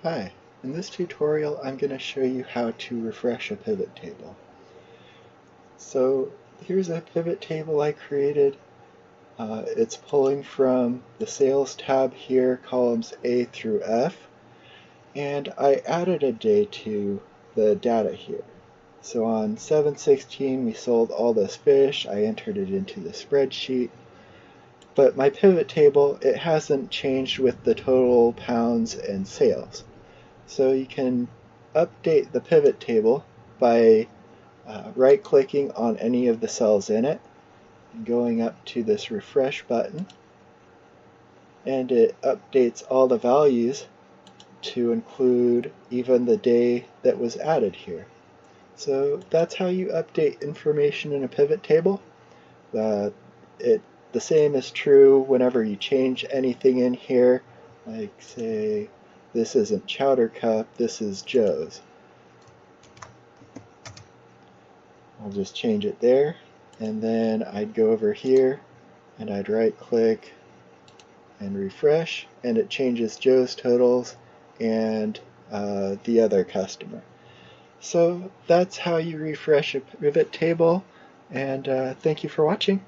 Hi, in this tutorial I'm going to show you how to refresh a pivot table. So here's a pivot table I created. It's pulling from the sales tab here, columns A through F, and I added a day to the data here. So on 7/16 we sold all this fish. I entered it into the spreadsheet. But my pivot table, it hasn't changed with the total pounds and sales. So you can update the pivot table by right-clicking on any of the cells in it and going up to this refresh button, and it updates all the values to include even the day that was added here. So that's how you update information in a pivot table. The same is true whenever you change anything in here, like say this isn't Chowder Cup, this is Joe's. I'll just change it there, and then I'd go over here and I'd right click and refresh, and it changes Joe's totals and the other customer. So that's how you refresh a pivot table, and thank you for watching.